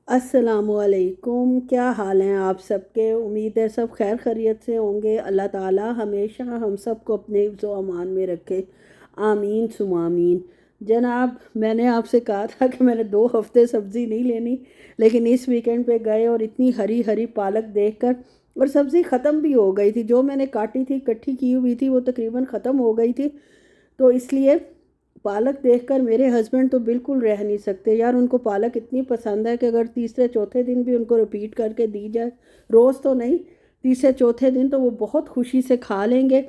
अस्सलामुअलैकुम। क्या हाल हैं आप सबके? उम्मीद है सब खैर खैरियत से होंगे। अल्लाह ताला हमेशा हम सबको अपने हिफ्ज़ व अमान में रखे। आमीन सुम आमीन। जनाब, मैंने आपसे कहा था कि मैंने 2 हफ्ते सब्ज़ी नहीं लेनी, लेकिन इस वीकेंड पे गए और इतनी हरी हरी पालक देखकर, और सब्ज़ी ख़त्म भी हो गई थी। जो मैंने काटी थी, इकट्ठी की हुई थी, वो तकरीबन ख़त्म हो गई थी। तो इसलिए पालक देखकर मेरे हस्बैंड तो बिल्कुल रह नहीं सकते यार। उनको पालक इतनी पसंद है कि अगर तीसरे चौथे दिन भी उनको रिपीट करके दी जाए, रोज़ तो नहीं, तीसरे चौथे दिन, तो वो बहुत खुशी से खा लेंगे।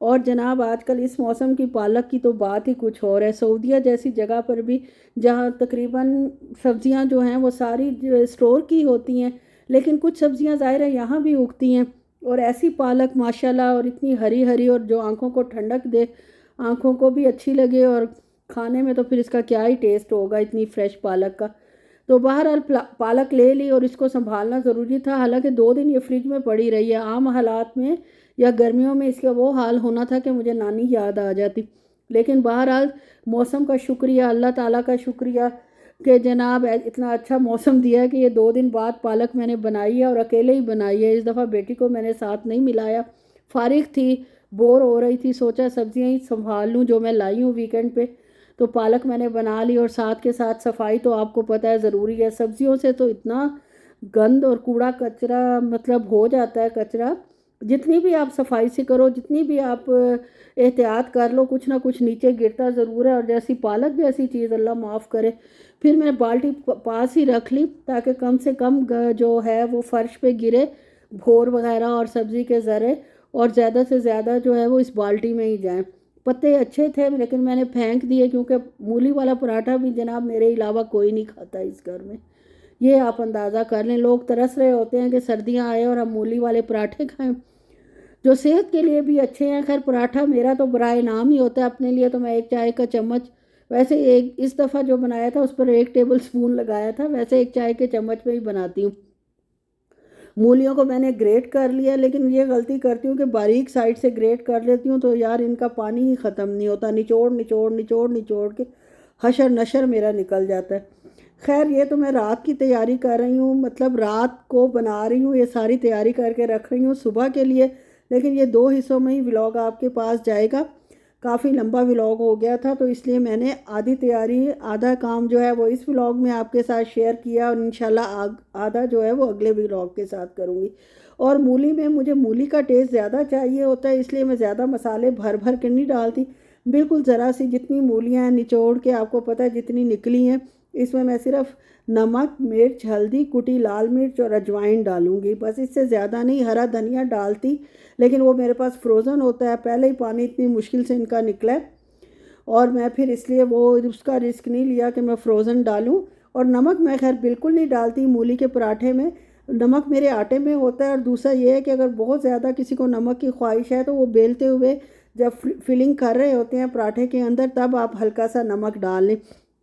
और जनाब, आजकल इस मौसम की पालक की तो बात ही कुछ और है। सऊदीया जैसी जगह पर भी, जहाँ तकरीबन सब्जियां जो हैं वो सारी स्टोर की होती हैं, लेकिन कुछ सब्जियां ज़ाहिर है यहाँ भी उगती हैं। और ऐसी पालक माशाल्लाह, और इतनी हरी हरी, और जो आंखों को ठंडक दे, आंखों को भी अच्छी लगे, और खाने में तो फिर इसका क्या ही टेस्ट होगा, इतनी फ्रेश पालक का। तो बहरहाल पालक ले ली, और इसको संभालना ज़रूरी था। हालांकि 2 दिन ये फ्रिज में पड़ी रही है। आम हालात में या गर्मियों में इसका वो हाल होना था कि मुझे नानी याद आ जाती। लेकिन बहरहाल, मौसम का शुक्रिया, अल्लाह ताला का शुक्रिया कि जनाब इतना अच्छा मौसम दिया है कि ये 2 दिन बाद पालक मैंने बनाई है, और अकेले ही बनाई है। इस दफ़ा बेटी को मैंने साथ नहीं मिलाया। फारिग थी, बोर हो रही थी, सोचा सब्जियां ही संभाल लूँ जो मैं लाई हूँ वीकेंड पे। तो पालक मैंने बना ली, और साथ के साथ सफाई तो आपको पता है ज़रूरी है। सब्जियों से तो इतना गंद और कूड़ा कचरा मतलब हो जाता है कचरा। जितनी भी आप सफाई से करो, जितनी भी आप एहतियात कर लो, कुछ ना कुछ नीचे गिरता ज़रूर है। और जैसी पालक जैसी चीज़, अल्लाह माफ़ करे। फिर मैंने बाल्टी पास ही रख ली, ताकि कम से कम जो है वो फर्श पे गिरे, भोर वगैरह और सब्ज़ी के ज़रे, और ज़्यादा से ज़्यादा जो है वो इस बाल्टी में ही जाएं। पत्ते अच्छे थे, लेकिन मैंने फेंक दिए, क्योंकि मूली वाला पराठा भी जनाब मेरे अलावा कोई नहीं खाता इस घर में। ये आप अंदाज़ा कर लें। लोग तरस रहे होते हैं कि सर्दियां आए और हम मूली वाले पराठे खाएं, जो सेहत के लिए भी अच्छे हैं। खैर, पराठा मेरा तो बराए नाम ही होता है अपने लिए। तो मैं एक चाय का चम्मच, वैसे एक इस दफ़ा जो बनाया था उस पर 1 टेबल स्पून लगाया था, वैसे एक चाय के चम्मच में ही बनाती हूँ। मूलियों को मैंने ग्रेट कर लिया, लेकिन ये गलती करती हूँ कि बारीक साइड से ग्रेट कर लेती हूँ, तो यार इनका पानी ही ख़त्म नहीं होता। निचोड़ निचोड़ निचोड़ निचोड़ के हशर नशर मेरा निकल जाता है। खैर, ये तो मैं रात की तैयारी कर रही हूँ, मतलब रात को बना रही हूँ, ये सारी तैयारी करके रख रही हूँ सुबह के लिए। लेकिन ये 2 हिस्सों में ही व्लॉग आपके पास जाएगा। काफ़ी लंबा व्लॉग हो गया था, तो इसलिए मैंने आधी तैयारी, आधा काम जो है वो इस व्लॉग में आपके साथ शेयर किया, और इंशाल्लाह आधा जो है वो अगले व्लॉग के साथ करूँगी। और मूली में मुझे मूली का टेस्ट ज़्यादा चाहिए होता है, इसलिए मैं ज़्यादा मसाले भर भर के नहीं डालती। बिल्कुल ज़रा सी, जितनी मूलियाँ हैं निचोड़ के, आपको पता है जितनी निकली हैं, इसमें मैं सिर्फ नमक, मिर्च, हल्दी, कुटी लाल मिर्च और अजवाइन डालूंगी, बस। इससे ज़्यादा नहीं। हरा धनिया डालती, लेकिन वो मेरे पास फ्रोज़न होता है, पहले ही पानी इतनी मुश्किल से इनका निकला है, और मैं फिर इसलिए वो उसका रिस्क नहीं लिया कि मैं फ़्रोज़न डालूं। और नमक मैं खैर बिल्कुल नहीं डालती मूली के पराठे में। नमक मेरे आटे में होता है। और दूसरा ये है कि अगर बहुत ज़्यादा किसी को नमक की ख्वाहिश है, तो वो बेलते हुए जब फिलिंग कर रहे होते हैं पराठे के अंदर, तब आप हल्का सा नमक डाल लें।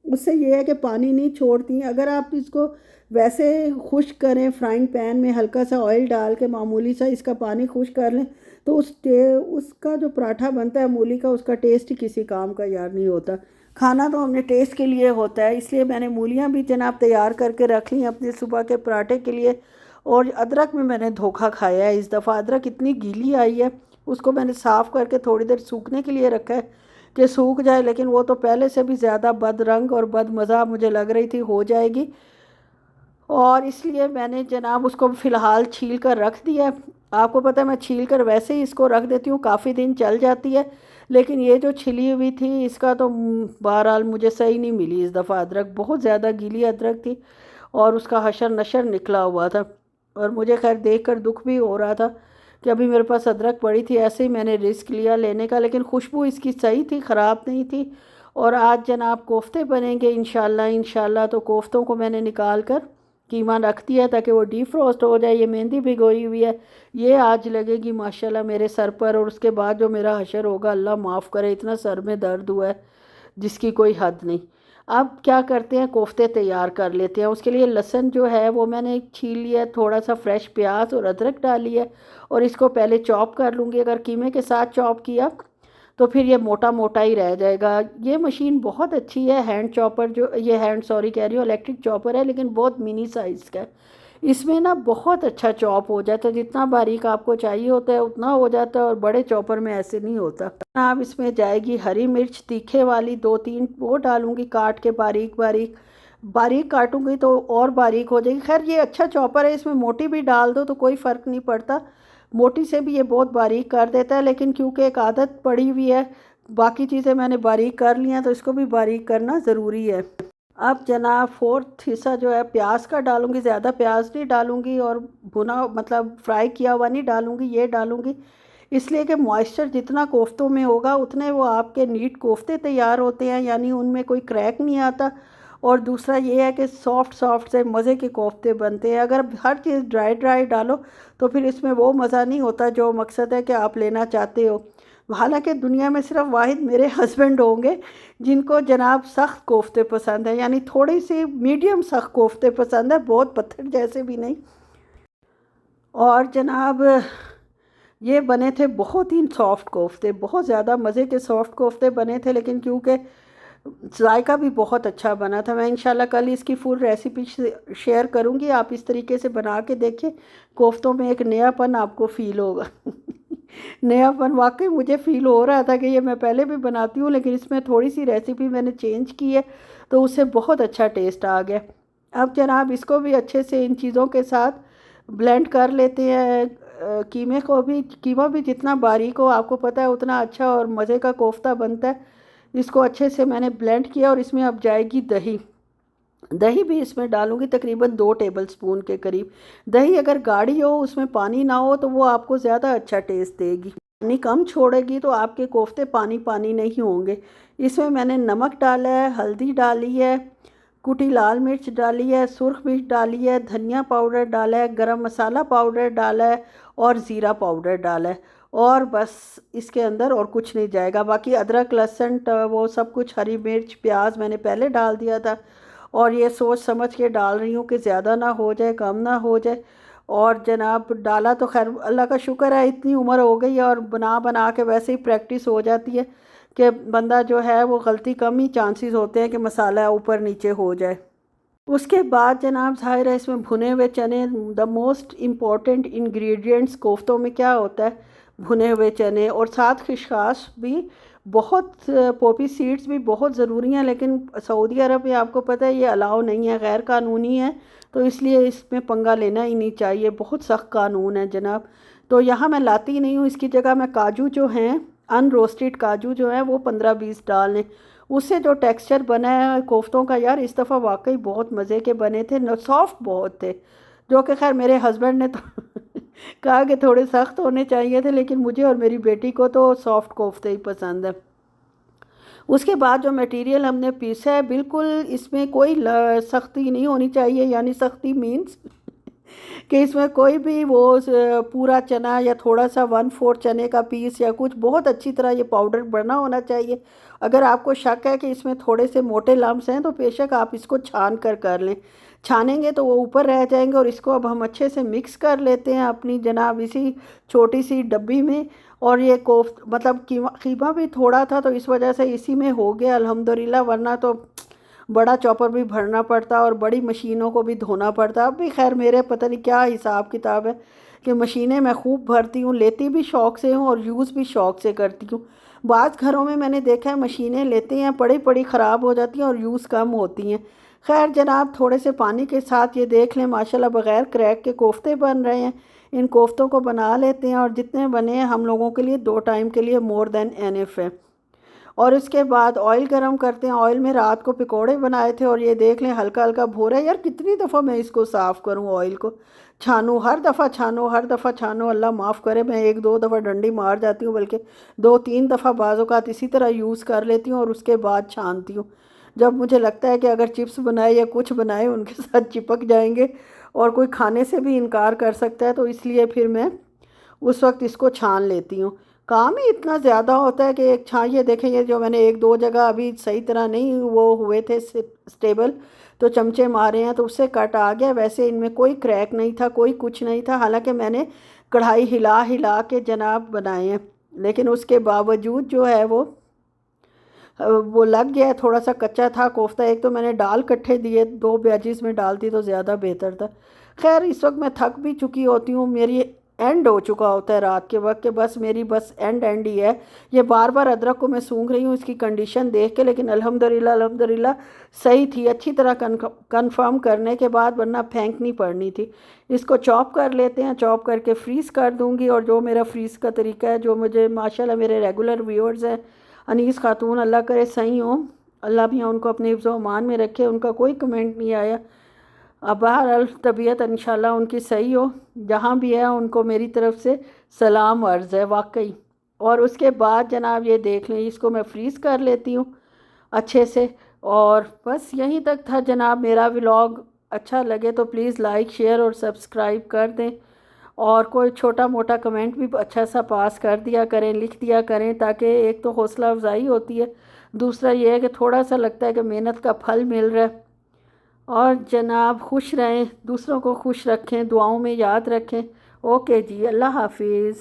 उससे ये है कि पानी नहीं छोड़ती। अगर आप इसको वैसे खुश्क करें, फ्राइंग पैन में हल्का सा ऑयल डाल के मामूली सा इसका पानी खुश्क कर लें, तो उसका जो पराठा बनता है मूली का, उसका टेस्ट किसी काम का यार नहीं होता। खाना तो हमने टेस्ट के लिए होता है। इसलिए मैंने मूलियाँ भी जनाब तैयार करके रख ली अपने सुबह के पराठे के लिए। और अदरक में मैंने धोखा खाया है इस दफ़ा। अदरक इतनी गीली आई है, उसको मैंने साफ़ करके थोड़ी देर सूखने के लिए रखा है कि सूख जाए, लेकिन वो तो पहले से भी ज़्यादा बदरंग और बदमज़ा मुझे लग रही थी हो जाएगी। और इसलिए मैंने जनाब उसको फ़िलहाल छील कर रख दिया। आपको पता है मैं छील कर वैसे ही इसको रख देती हूँ, काफ़ी दिन चल जाती है। लेकिन ये जो छिली हुई थी इसका तो बहरहाल मुझे सही नहीं मिली इस दफ़ा। अदरक बहुत ज़्यादा गीली अदरक थी, और उसका हशर नशर निकला हुआ था। और मुझे खैर देख कर दुख भी हो रहा था कि अभी मेरे पास अदरक पड़ी थी, ऐसे ही मैंने रिस्क लिया लेने का। लेकिन खुशबू इसकी सही थी, ख़राब नहीं थी। और आज जनाब कोफ्ते बनेंगे इंशाल्लाह। इंशाल्लाह तो कोफ्तों को मैंने निकाल कर कीमा रख दिया है, ताकि वो डीफ्रोस्ट हो जाए। ये मेहंदी भिगोई हुई है, ये आज लगेगी माशाल्लाह मेरे सर पर। और उसके बाद जो मेरा हशर होगा, अल्लाह माफ़ करे, इतना सर में दर्द हुआ है जिसकी कोई हद नहीं। अब क्या करते हैं, कोफ्ते तैयार कर लेते हैं। उसके लिए लहसुन जो है वो मैंने छील लिया है, थोड़ा सा फ्रेश प्याज और अदरक डाली है, और इसको पहले चॉप कर लूँगी। अगर कीमे के साथ चॉप किया तो फिर ये मोटा मोटा ही रह जाएगा। ये मशीन बहुत अच्छी है, हैंड चॉपर जो ये हैंड सॉरी कह रही हूँ, इलेक्ट्रिक चॉपर है लेकिन बहुत मिनी साइज़ का है। इसमें ना बहुत अच्छा चॉप हो जाता है, जितना बारीक आपको चाहिए होता है उतना हो जाता है, और बड़े चॉपर में ऐसे नहीं होता। अब इसमें जाएगी हरी मिर्च तीखे वाली 2-3, वो डालूंगी काट के बारीक बारीक। बारीक काटूंगी तो और बारीक हो जाएगी। खैर ये अच्छा चॉपर है, इसमें मोटी भी डाल दो तो कोई फ़र्क नहीं पड़ता, मोटी से भी ये बहुत बारीक कर देता है। लेकिन क्योंकि एक आदत पड़ी हुई है, बाकी चीज़ें मैंने बारीक कर ली हैं तो इसको भी बारीक करना ज़रूरी है। अब जनाब फोर्थ हिस्सा जो है प्याज का डालूंगी, ज़्यादा प्याज नहीं डालूंगी और भुना मतलब फ्राई किया हुआ नहीं डालूंगी, ये डालूंगी इसलिए कि मॉइस्चर जितना कोफ्तों में होगा उतने वो आपके नीट कोफ्ते तैयार होते हैं, यानी उनमें कोई क्रैक नहीं आता। और दूसरा ये है कि सॉफ्ट सॉफ्ट से मज़े के कोफ्ते बनते हैं। अगर हर चीज़ ड्राई ड्राई डालो तो फिर इसमें वो मज़ा नहीं होता जो मकसद है कि आप लेना चाहते हो। हालांकि दुनिया में सिर्फ वाहिद मेरे हस्बैंड होंगे जिनको जनाब सख्त कोफ्ते पसंद है, यानी थोड़ी सी मीडियम सख्त कोफ्ते पसंद है, बहुत पत्थर जैसे भी नहीं। और जनाब ये बने थे बहुत ही सॉफ्ट कोफ्ते, बहुत ज़्यादा मज़े के सॉफ्ट कोफ्ते बने थे, लेकिन क्योंकि जायका भी बहुत अच्छा बना था। मैं इंशाल्लाह कल इसकी फुल रेसिपी शेयर करूँगी, आप इस तरीके से बना के देखें, कोफ्तों में एक नयापन आपको फ़ील होगा। नयापन वाकई मुझे फ़ील हो रहा था कि ये मैं पहले भी बनाती हूँ लेकिन इसमें थोड़ी सी रेसिपी मैंने चेंज की है तो उससे बहुत अच्छा टेस्ट आ गया। अब जनाब इसको भी अच्छे से इन चीज़ों के साथ ब्लेंड कर लेते हैं। कीमे को भी, कीमा भी जितना बारीक हो आपको पता है उतना अच्छा और मज़े का कोफ्ता बनता है। इसको अच्छे से मैंने ब्लेंड किया और इसमें अब जाएगी दही। दही भी इसमें डालूंगी तकरीबन 2 टेबलस्पून के करीब। दही अगर गाढ़ी हो, उसमें पानी ना हो, तो वो आपको ज़्यादा अच्छा टेस्ट देगी। पानी कम छोड़ेगी तो आपके कोफ्ते पानी पानी नहीं होंगे। इसमें मैंने नमक डाला है, हल्दी डाली है, कुटी लाल मिर्च डाली है, सुर्ख मिर्च डाली है, धनिया पाउडर डाला है, गरम मसाला पाउडर डाला है और ज़ीरा पाउडर डाला है। और बस इसके अंदर और कुछ नहीं जाएगा। बाकी अदरक लहसुन वो सब कुछ, हरी मिर्च प्याज मैंने पहले डाल दिया था और ये सोच समझ के डाल रही हूँ कि ज़्यादा ना हो जाए कम ना हो जाए। और जनाब डाला तो खैर अल्लाह का शुक्र है, इतनी उम्र हो गई है और बना बना के वैसे ही प्रैक्टिस हो जाती है कि बंदा जो है वो गलती कम ही चांसेस होते हैं कि मसाला ऊपर नीचे हो जाए। उसके बाद जनाब ज़ाहिर है इसमें भुने हुए चने, द मोस्ट इम्पॉर्टेंट इंग्रेडिएंट्स कोफ्तों में क्या होता है, भुने हुए चने और साथ खिशखाश भी बहुत, पोपी सीड्स भी बहुत ज़रूरी हैं, लेकिन सऊदी अरब में आपको पता है ये अलाउ नहीं है, गैर कानूनी है, तो इसलिए इसमें पंगा लेना ही नहीं चाहिए, बहुत सख्त कानून है जनाब। तो यहाँ मैं लाती नहीं हूँ, इसकी जगह मैं काजू जो हैं, अनरोस्टेड काजू जो हैं वो 15-20 डाल लें। उससे जो टेक्सचर बना है कोफ्तों का यार इस दफ़ा वाकई बहुत मज़े के बने थे, न सॉफ्ट बहुत थे, जो कि खैर मेरे हस्बैंड ने तो कहा कि थोड़े सख्त होने चाहिए थे, लेकिन मुझे और मेरी बेटी को तो सॉफ्ट कोफ्ते ही पसंद है। उसके बाद जो मटेरियल हमने पीसा है बिल्कुल इसमें कोई सख्ती नहीं होनी चाहिए, यानी सख्ती मीन्स कि इसमें कोई भी वो पूरा चना या थोड़ा सा 1/4 चने का पीस या कुछ, बहुत अच्छी तरह ये पाउडर बना होना चाहिए। अगर आपको शक है कि इसमें थोड़े से मोटे लम्स हैं तो बेशक आप इसको छान कर लें, छानेंगे तो वो ऊपर रह जाएंगे। और इसको अब हम अच्छे से मिक्स कर लेते हैं अपनी जनाब इसी छोटी सी डब्बी में। और ये कोफ्त मतलब कीमा भी थोड़ा था तो इस वजह से इसी में हो गया अल्हम्दुलिल्लाह, वरना तो बड़ा चॉपर भी भरना पड़ता और बड़ी मशीनों को भी धोना पड़ता। अब भी खैर मेरे पता नहीं क्या हिसाब किताब है कि मशीनें मैं खूब भरती हूँ, लेती भी शौक़ से हूँ और यूज़ भी शौक़ से करती हूँ। बाज़ घरों में मैंने देखा है मशीनें लेते हैं, पड़ी पड़ी ख़राब हो जाती हैं और यूज़ कम होती हैं। खैर जनाब थोड़े से पानी के साथ ये देख लें माशाल्लाह बग़ैर क्रैक के कोफ्ते बन रहे हैं। इन कोफ्तों को बना लेते हैं और जितने बने हैं हम लोगों के लिए 2 टाइम के लिए मोर देन एनफ है। और इसके बाद ऑयल गरम करते हैं। ऑयल में रात को पकोड़े बनाए थे और ये देख लें हल्का हल्का भूरा है। यार कितनी दफ़ा मैं इसको साफ़ करूं, ऑयल को छानूं, हर दफ़ा छानो हर दफ़ा छानो, अल्लाह माफ़ करे मैं 1-2 दफ़ा डंडी मार जाती हूँ, बल्कि 2-3 दफ़ा बाज़ औक़ात इसी तरह यूज़ कर लेती हूँ और उसके बाद छानती हूँ। जब मुझे लगता है कि अगर चिप्स बनाए या कुछ बनाए उनके साथ चिपक जाएंगे और कोई खाने से भी इनकार कर सकता है, तो इसलिए फिर मैं उस वक्त इसको छान लेती हूँ। काम ही इतना ज़्यादा होता है कि एक छान, ये देखें ये जो मैंने 1-2 जगह अभी सही तरह नहीं वो हुए थे स्टेबल, तो चमचे मारे हैं तो उससे कट आ गया। वैसे इनमें कोई क्रैक नहीं था, कोई कुछ नहीं था, हालांकि मैंने कढ़ाई हिला हिला के जनाब बनाए हैं। लेकिन उसके बावजूद जो है वो लग गया है, थोड़ा सा कच्चा था कोफ्ता। एक तो मैंने दाल इकट्ठे दिए, 2 बैचेस में डालती तो ज़्यादा बेहतर था। खैर इस वक्त मैं थक भी चुकी होती हूँ, मेरी एंड हो चुका होता है रात के वक्त के, बस मेरी बस एंड ही है। ये बार बार अदरक को मैं सूंघ रही हूँ इसकी कंडीशन देख के, लेकिन अल्हम्दुलिल्लाह अल्हम्दुलिल्लाह सही थी, अच्छी तरह कंफर्म करने के बाद, वरना फेंकनी पड़नी थी। इसको चॉप कर लेते हैं, चॉप करके फ्रीज़ कर दूँगी। और जो मेरा फ्रीज़ का तरीका है, जो मुझे माशाल्लाह मेरे रेगुलर व्यूअर्स हैं, अनीस खातून अल्लाह करे सही हो, अल्लाह भी उनको अपने हिफ्ज़ अमान में रखे, उनका कोई कमेंट नहीं आया। अब बहरहाल तबीयत इंशाल्लाह उनकी सही हो, जहाँ भी है उनको मेरी तरफ़ से सलाम अर्ज़ है वाकई। और उसके बाद जनाब ये देख लें, इसको मैं फ्रीज़ कर लेती हूँ अच्छे से। और बस यहीं तक था जनाब मेरा व्लॉग। अच्छा लगे तो प्लीज़ लाइक शेयर और सब्सक्राइब कर दें, और कोई छोटा मोटा कमेंट भी अच्छा सा पास कर दिया करें, लिख दिया करें, ताकि एक तो हौसला अफजाई होती है, दूसरा ये है कि थोड़ा सा लगता है कि मेहनत का फल मिल रहा है। और जनाब खुश रहें, दूसरों को खुश रखें, दुआओं में याद रखें। ओके जी, अल्लाह हाफिज़।